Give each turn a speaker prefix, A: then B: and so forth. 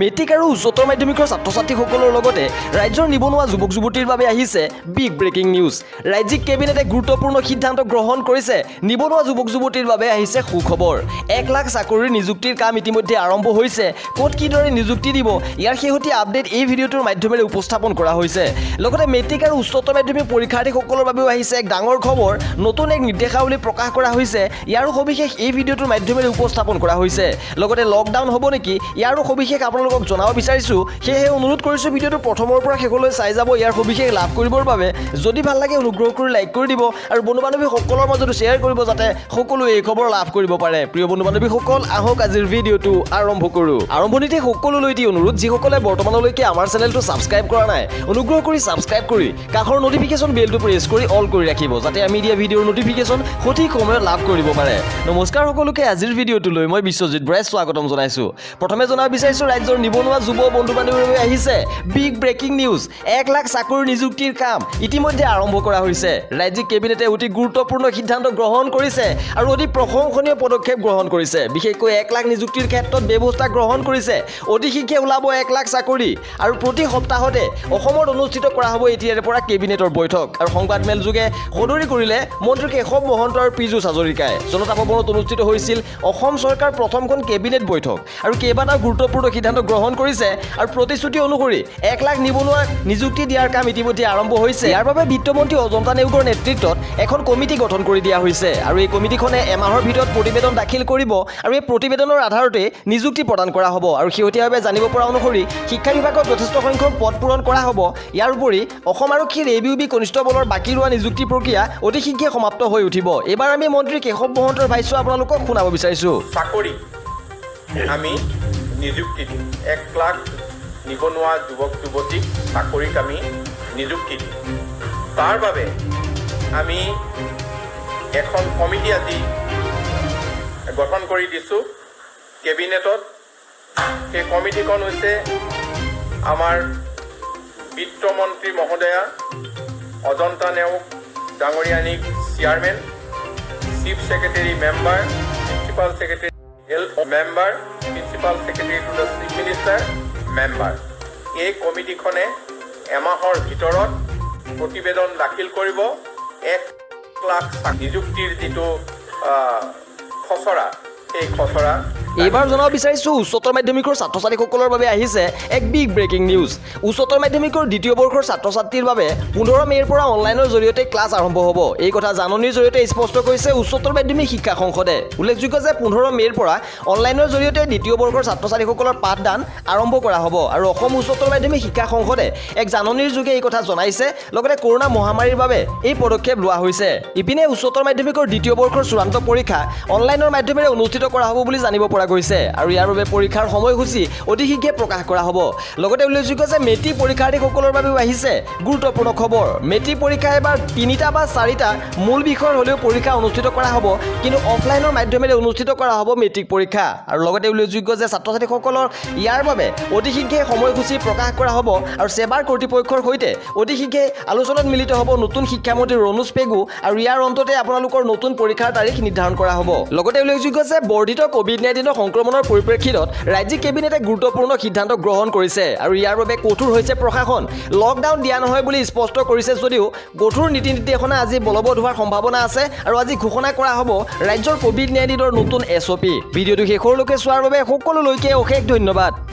A: Matric আৰু উচ্চতৰ মাধ্যমিকৰ ছাত্ৰ-ছাত্ৰীসকলৰ লগতে ৰাজ্যৰ নিবনুৱা যুৱক-যুৱতীৰ বাবে আহিছে বিগ ব্ৰেকিং নিউজ। ৰাজ্যিক কেবিনেটে গুৰুত্বপূৰ্ণ সিদ্ধান্ত গ্ৰহণ কৰিছে। নিবনুৱা যুৱক-যুৱতীৰ বাবে আহিছে সুখবৰ। 1 লাখ চাকৰিৰ নিযুক্তিৰ কাম ইতিমধ্যে আৰম্ভ হৈছে। ক'ত কিদৰে নিযুক্তি দিব ইয়াৰ শেহতীয়া আপডেট এই ভিডিঅ'টোৰ মাধ্যমেৰে উপস্থাপন কৰা হৈছে। লগতে মেট্ৰিক আৰু উচ্চতৰ মাধ্যমিক পৰীক্ষাৰ্থীসকলৰ বাবেও আহিছে এক ডাঙৰ খবৰ। নতুন এক নিৰ্দেশাৱলী প্ৰকাশ কৰা হৈছে। ইয়াৰো সবিশেষ এই ভিডিঅ'টোৰ মাধ্যমেৰে উপস্থাপন কৰা হৈছে। লগতে লকডাউন হ'ব নেকি ইয়াৰো সবিশেষ আপোনালোকক জনাব বিচাৰিছোঁ। সেয়েহে অনুৰোধ কৰিছোঁ ভিডিঅ'টো প্ৰথমৰ পৰা শেষলৈ চাই যাব। ইয়াৰ সবিশেষ লাভ কৰিবৰ বাবে যদি ভাল লাগে অনুগ্ৰহ কৰি লাইক কৰি দিব আৰু বন্ধু-বান্ধৱীসকলৰ মাজতো শ্বেয়াৰ কৰিব যাতে সকলোৱে এই খবৰ লাভ কৰিব পাৰে। প্ৰিয় বন্ধু-বান্ধৱীসকল, আহক আজিৰ ভিডিঅ'টো আৰম্ভ কৰোঁ। আৰম্ভণিতে সকলোলৈ এটি অনুৰোধ, যিসকলে বৰ্তমানলৈকে আমাৰ চেনেলটো ছাবস্ক্ৰাইব কৰা নাই অনুগ্ৰহ কৰি ছাবস্ক্ৰাইব কৰি কাষৰ নটিফিকেশ্যন বেলটো প্ৰেছ কৰি অল কৰি ৰাখিব যাতে আমি দিয়া ভিডিঅ'ৰ নটিফিকেশ্যন সঠিক সময়ত লাভ কৰিব পাৰে। নমস্কাৰ সকলোকে, আজিৰ ভিডিঅ'টোলৈ মই বিশ্বজিৎ বৰাই স্বাগতম জনাইছোঁ। প্ৰথমে জনাব বিচাৰিছোঁ ৰাজ্যৰ নিবনুৱা যুৱ বন্ধু-বান্ধৱীৰ বাবে আহিছে বিগ ব্ৰেকিং নিউজ। 1 লাখ চাকৰিৰ নিযুক্তিৰ কাম ইতিমধ্যে আৰম্ভ কৰা হৈছে। ৰাজ্যিক কেবিনেটে অতি গুৰুত্বপূৰ্ণ সিদ্ধান্ত গ্ৰহণ কৰিছে আৰু অতি প্ৰশংসনীয় পদক্ষেপ গ্ৰহণ কৰিছে। বিশেষকৈ 1 লাখ নিযুক্তিৰ ক্ষেত্ৰত ব্যৱস্থা গ্ৰহণ কৰিছে। অতি শীঘ্ৰে ওলাব 1 লাখ চাকৰি আৰু প্ৰতি সপ্তাহতে অসমত অনুষ্ঠিত কৰা হ'ব এতিয়াৰে পৰা কেবিনেটৰ বৈঠক। আৰু সংবাদমেল যোগে সদৰি কৰিলে মন্ত্ৰী কেশৱ মহন্ত আৰু পীযুষ হাজৰিকাই। জনতা ভৱনত অনুষ্ঠিত হৈছিল অসম চৰকাৰ প্ৰথমখন কেবিনেট বৈঠক আৰু কেইবাটাও গুৰুত্বপূৰ্ণ সিদ্ধান্ত গ্ৰহণ কৰিছে আৰু প্ৰতিশ্ৰুতি অনুসৰি 1 লাখ নিবনুৱাক নিযুক্তি দিয়াৰ কাম ইতিমধ্যে আৰম্ভ হৈছে। ইয়াৰ বাবে বিত্তমন্ত্ৰী অজন্তা নেওগৰ নেতৃত্বত এখন কমিটি গঠন কৰি দিয়া হৈছে আৰু এই কমিটিখনে এমাহৰ ভিতৰত প্ৰতিবেদন দাখিল কৰিব আৰু এই প্ৰতিবেদনৰ আধাৰতে নিযুক্তি প্ৰদান কৰা হ'ব। আৰু শেহতীয়াভাৱে জানিব পৰা অনুসৰি শিক্ষা বিভাগত যথেষ্ট সংখ্যক পদ পূৰণ কৰা হ'ব। ইয়াৰ উপৰি অসম আৰক্ষীৰ ABUB কনিষ্টবলৰ বাকী ৰোৱা নিযুক্তি প্ৰক্ৰিয়া অতি শীঘ্ৰে সমাপ্ত হৈ উঠিব। এইবাৰ আমি মন্ত্ৰী কেশৱ মহন্তৰ ভাষ্য আপোনালোকক শুনাব বিচাৰিছোঁ।
B: চাকৰি আমি নিযুক্তি দিম। 1 লাখ নিবনুৱা যুৱক-যুৱতীক চাকৰিত আমি নিযুক্তি দিম। তাৰ বাবে আমি এখন কমিটি আজি গঠন কৰি দিছোঁ কেবিনেটত। সেই কমিটিখন হৈছে আমাৰ বিত্তমন্ত্ৰী মহোদয়া অজন্তা নেওগ ডাঙৰীয়ানীক chairman, chief secretary member, principal secretary health member, principal secretary to the chief minister member. এই কমিটিখনে এমাহৰ ভিতৰত প্ৰতিবেদন দাখিল কৰিব। 1 লাখ নিযুক্তিৰ যিটো খচৰা, সেই খচৰা
A: এইবাৰ জনাব বিচাৰিছোঁ উচ্চতৰ মাধ্যমিকৰ ছাত্ৰ-ছাত্ৰীসকলৰ বাবে আহিছে এক বিগ ব্ৰেকিং নিউজ। উচ্চতৰ মাধ্যমিকৰ দ্বিতীয় বৰ্ষৰ ছাত্ৰ-ছাত্ৰীৰ বাবে 15 মে'ৰ পৰা অনলাইনৰ জৰিয়তে ক্লাছ আৰম্ভ হ'ব। এই কথা জাননীৰ জৰিয়তে স্পষ্ট কৰিছে উচ্চতৰ মাধ্যমিক শিক্ষা সংসদে। উল্লেখযোগ্য যে 15 মে'ৰ পৰা অনলাইনৰ জৰিয়তে দ্বিতীয় বৰ্ষৰ ছাত্ৰ-ছাত্ৰীসকলৰ পাঠদান আৰম্ভ কৰা হ'ব। আৰু অসম উচ্চতৰ মাধ্যমিক শিক্ষা সংসদে এক জাননীৰ যোগে এই কথা জনাইছে। লগতে কৰোনা মহামাৰীৰ বাবে এই পদক্ষেপ লোৱা হৈছে। ইপিনে উচ্চতৰ মাধ্যমিকৰ দ্বিতীয় বৰ্ষৰ চূড়ান্ত পৰীক্ষা অনলাইনৰ মাধ্যমেৰে অনুষ্ঠিত কৰা হ'ব বুলি জানিব পৰা গৈছে আৰু ইয়াৰ বাবে পৰীক্ষাৰ সময়সূচী অতি শীঘ্ৰে প্ৰকাশ কৰা হ'ব। লগতে উল্লেখযোগ্য যে মেট্ৰিক পৰীক্ষাৰ্থীসকলৰ বাবেও আহিছে গুৰুত্বপূৰ্ণ খবৰ। মেট্ৰিক পৰীক্ষা এবাৰ 3টা বা 4টা মূল বিষয়ৰ হ'লেও পৰীক্ষা অনুষ্ঠিত কৰা হ'ব, কিন্তু অফলাইনৰ মাধ্যমেৰে অনুষ্ঠিত কৰা হ'ব মেট্ৰিক পৰীক্ষা। আৰু লগতে উল্লেখযোগ্য যে ছাত্ৰ-ছাত্ৰীসকলৰ ইয়াৰ বাবে অতি শীঘ্ৰে সময়সূচী প্ৰকাশ কৰা হ'ব আৰু সেবাৰ কৰ্তৃপক্ষৰ সৈতে অতি শীঘ্ৰে আলোচনাত মিলিত হ'ব নতুন শিক্ষামন্ত্ৰী ৰণোজ পেগু আৰু ইয়াৰ অন্ততে আপোনালোকৰ নতুন পৰীক্ষাৰ তাৰিখ নিৰ্ধাৰণ কৰা হ'ব। লগতে উল্লেখযোগ্য যে বৰ্ধিত COVID-19 সংক্ৰমণৰ পৰিপ্ৰেক্ষিতত ৰাজ্যিক কেবিনেটে গুৰুত্বপূৰ্ণ সিদ্ধান্ত গ্ৰহণ কৰিছে আৰু ইয়াৰ বাবে কঠোৰ হৈছে প্ৰশাসন। লকডাউন দিয়া নহয় বুলি স্পষ্ট কৰিছে যদিও কঠোৰ নীতি নিৰ্দেশনা আজি বলবৎ হোৱাৰ সম্ভাৱনা আছে আৰু আজি ঘোষণা কৰা হ'ব ৰাজ্যৰ COVID-19ৰ নতুন SOP। ভিডিঅ'টো শেষলৈকে চোৱাৰ বাবে সকলোলৈকে অশেষ ধন্যবাদ।